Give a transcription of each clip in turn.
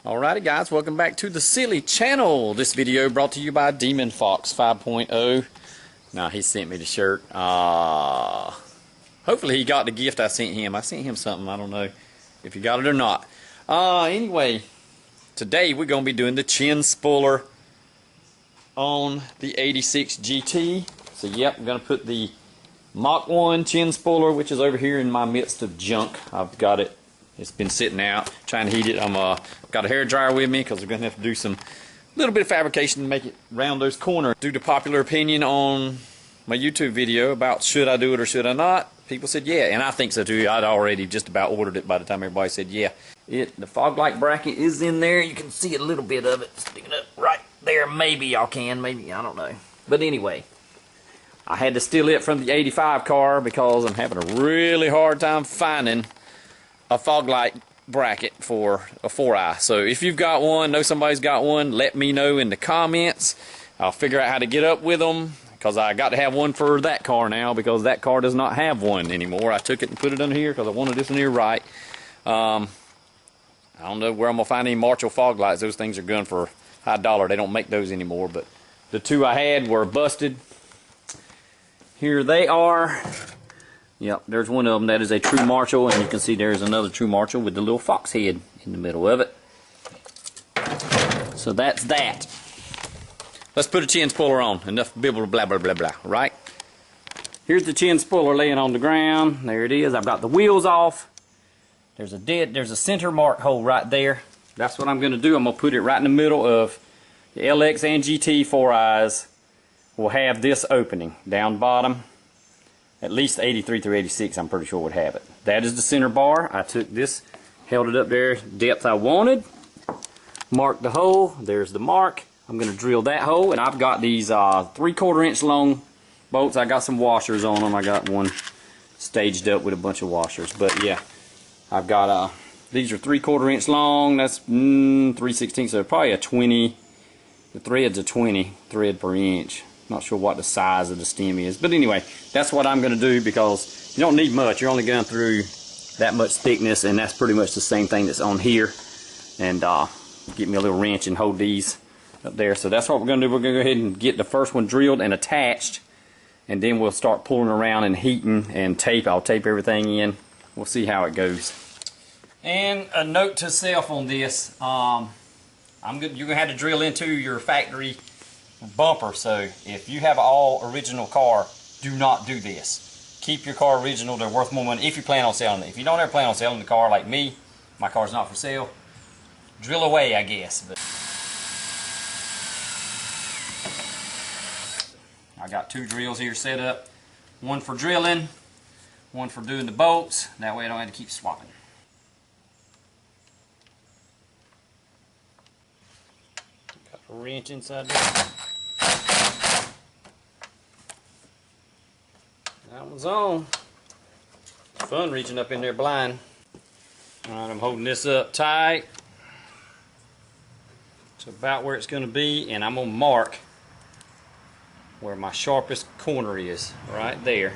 Alrighty guys, welcome back to the Silly Channel. This video brought to you by Demon Fox 5.0. Now he sent me the shirt. Hopefully he got the gift I sent him. I sent him something, I don't know if he got it or not. Anyway, today we're going to be doing the chin spoiler on the 86 GT. So yep, I'm going to put the Mach 1 chin spoiler, which is over here in my midst of junk. I've got it. It's been sitting out, trying to heat it. I'm got a hair dryer with me because we're going to have to do some little bit of fabrication to make it round those corners. Due to popular opinion on my YouTube video about should I do it or should I not, people said yeah, and I think so too. I'd already just about ordered it by the time everybody said yeah. The fog light bracket is in there. You can see a little bit of it sticking up right there. Maybe y'all can, maybe, I don't know. But anyway, I had to steal it from the 85 car because I'm having a really hard time finding a fog light bracket for a 4i. So if you've got one, know somebody's got one, let me know in the comments. I'll figure out how to get up with them, because I got to have one for that car now, because that car does not have one anymore. I took it and put it under here because I wanted this one here right. I don't know where I'm going to find any Marshall fog lights. Those things are going for high dollar. They don't make those anymore, but the two I had were busted. Here they are. Yep, there's one of them. That is a true Marshall, and you can see there's another true Marshall with the little fox head in the middle of it. So that's that. Let's put a chin spoiler on. Enough blah blah blah blah blah, right? Here's the chin spoiler laying on the ground. There it is. I've got the wheels off. There's a center mark hole right there. That's what I'm going to do. I'm going to put it right in the middle of the LX and GT 4Is. Will have this opening down bottom. At least 83 through 86, I'm pretty sure would have it. That is the center bar. I took this, held it up there, depth I wanted, marked the hole. There's the mark. I'm going to drill that hole, and I've got these 3/4 inch long bolts. I got some washers on them. I got one staged up with a bunch of washers. But yeah, I've got these are 3/4 inch long. That's 3/16, so probably a 20. The thread's a 20 thread per inch. Not sure what the size of the stem is, but anyway, that's what I'm going to do, because you don't need much. You're only going through that much thickness, and that's pretty much the same thing that's on here. And get me a little wrench and hold these up there. So that's what we're going to do. We're going to go ahead and get the first one drilled and attached, and then we'll start pulling around and heating and tape. I'll tape everything in. We'll see how it goes. And a note to self on this: you're going to have to drill into your factory bumper. So if you have an all original car, do not do this. Keep your car original. They're worth more money if you plan on selling it. If you don't ever plan on selling the car, like me, my car's not for sale, drill away, I guess. But I got two drills here set up, one for drilling, one for doing the bolts. That way I don't have to keep swapping. Got a wrench inside there. That one's on. It's fun reaching up in there blind. Alright, I'm holding this up tight. It's about where it's going to be, and I'm going to mark where my sharpest corner is, right there.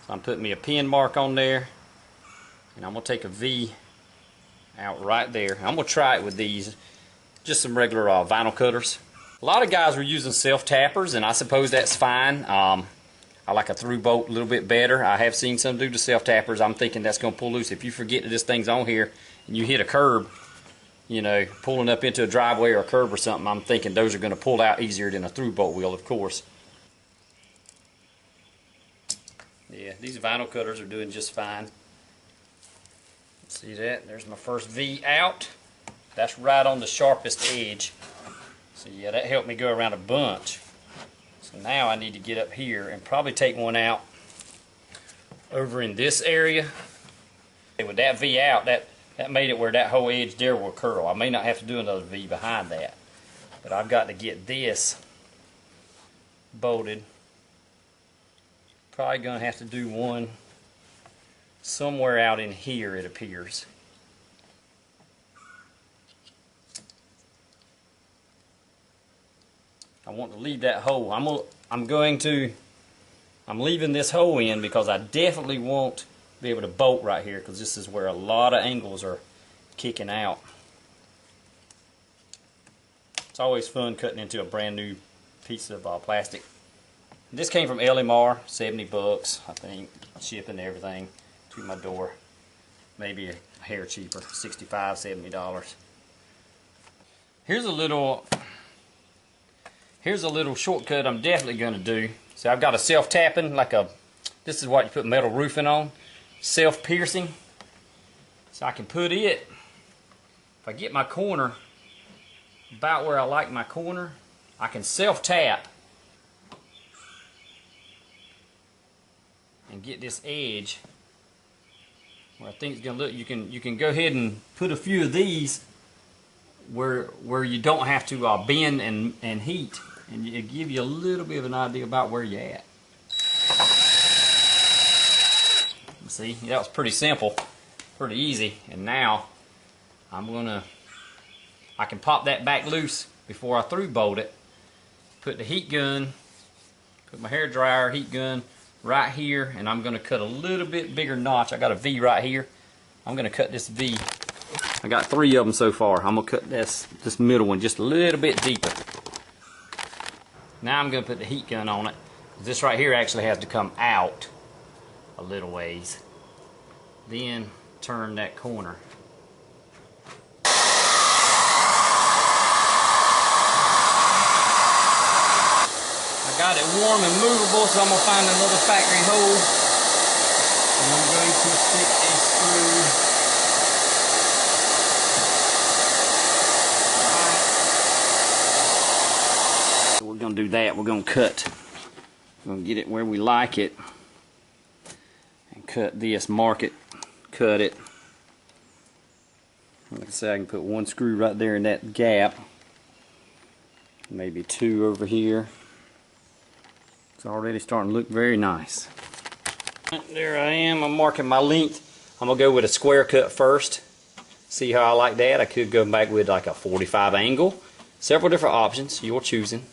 So I'm putting me a pin mark on there, and I'm going to take a V out right there. I'm going to try it with these, just some regular vinyl cutters. A lot of guys were using self-tappers, and I suppose that's fine. I like a through bolt a little bit better. I have seen some do the self-tappers. I'm thinking that's going to pull loose. If you forget that this thing's on here and you hit a curb, you know, pulling up into a driveway or a curb or something, I'm thinking those are going to pull out easier than a through bolt will, of course. Yeah, these vinyl cutters are doing just fine. See that? There's my first V out. That's right on the sharpest edge. So yeah, that helped me go around a bunch. So now I need to get up here and probably take one out over in this area. With that V out, that made it where that whole edge there will curl. I may not have to do another V behind that, but I've got to get this bolted. Probably going to have to do one somewhere out in here, it appears. I want to leave that hole. I'm leaving this hole in because I definitely won't be able to bolt right here, because this is where a lot of angles are kicking out. It's always fun cutting into a brand new piece of plastic. This came from LMR, 70 bucks, I think, shipping and everything to my door. Maybe a hair cheaper, $65, $70. Here's a little shortcut I'm definitely going to do. So I've got a self-tapping, this is what you put metal roofing on, self-piercing. So I can put it, if I get my corner about where I like my corner, I can self-tap and get this edge where I think it's going to look. You can go ahead and put a few of these where you don't have to bend and heat, and it give you a little bit of an idea about where you're at. See, that was pretty simple, pretty easy. And now I can pop that back loose before I through bolt it. Put the heat gun, put my hair dryer heat gun right here, and I'm going to cut a little bit bigger notch. I got a V right here. I'm going to cut this V. I got 3 of them so far. I'm going to cut this middle one just a little bit deeper. Now I'm going to put the heat gun on it. This right here actually has to come out a little ways. Then turn that corner. I got it warm and movable, so I'm going to find another factory hole. And I'm going to stick a screw. So we're going to do that. We're going to cut. We're going to get it where we like it. And cut this, mark it, cut it. Like I said, I can put 1 screw right there in that gap. Maybe 2 over here. It's already starting to look very nice. There I am. I'm marking my length. I'm going to go with a square cut first. See how I like that? I could go back with like a 45 angle. Several different options. You're choosing.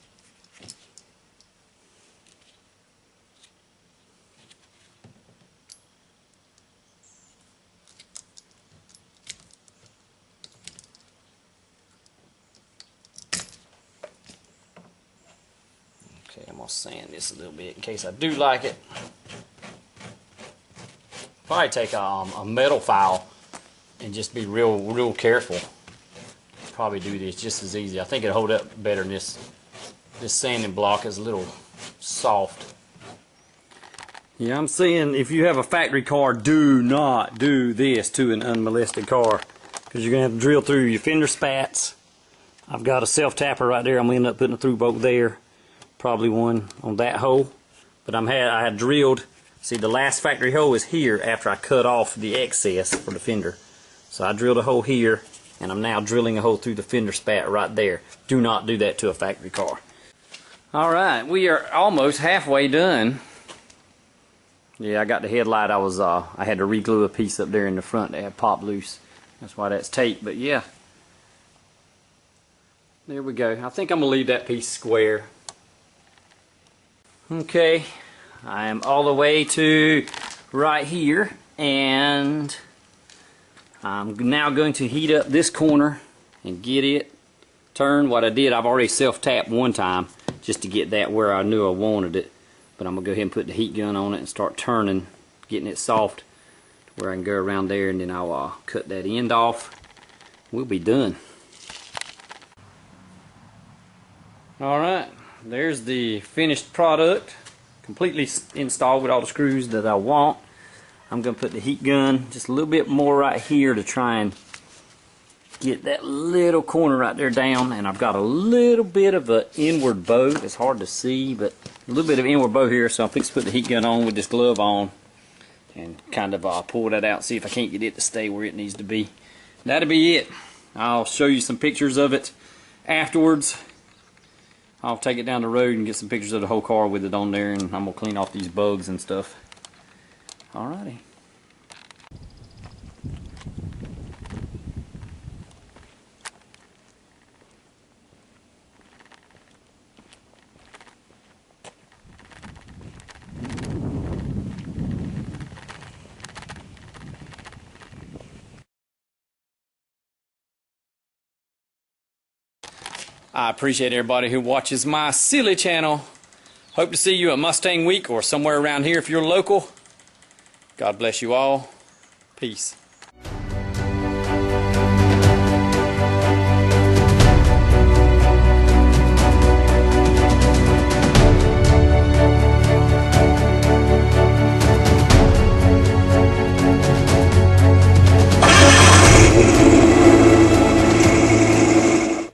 Okay, I'm going to sand this a little bit in case I do like it. Probably take a metal file and just be real careful. Probably do this just as easy. I think it'll hold up better than this sanding block is a little soft. Yeah, I'm saying if you have a factory car, do not do this to an unmolested car, because you're going to have to drill through your fender spats. I've got a self-tapper right there. I'm going to end up putting a through bolt there. Probably one on that hole. But I had drilled. See, the last factory hole is here after I cut off the excess for the fender. So I drilled a hole here, and I'm now drilling a hole through the fender spat right there. Do not do that to a factory car. Alright, we are almost halfway done. Yeah, I got the headlight. I had to re-glue a piece up there in the front that had popped loose. That's why that's taped, but yeah. There we go. I think I'm going to leave that piece square. Okay, I am all the way to right here, and I'm now going to heat up this corner and get it turned. What I did, I've already self-tapped one time just to get that where I knew I wanted it, but I'm going to go ahead and put the heat gun on it and start turning, getting it soft to where I can go around there, and then I'll cut that end off. We'll be done. Alright, there's the finished product, completely installed with all the screws that I want. I'm going to put the heat gun just a little bit more right here to try and get that little corner right there down. And I've got a little bit of an inward bow. It's hard to see, but a little bit of inward bow here. So I'm fixing to put the heat gun on with this glove on and kind of pull that out, see if I can't get it to stay where it needs to be. That'll be it. I'll show you some pictures of it afterwards. I'll take it down the road and get some pictures of the whole car with it on there, and I'm going to clean off these bugs and stuff. Alrighty. I appreciate everybody who watches my silly channel. Hope to see you at Mustang Week or somewhere around here if you're local. God bless you all. Peace.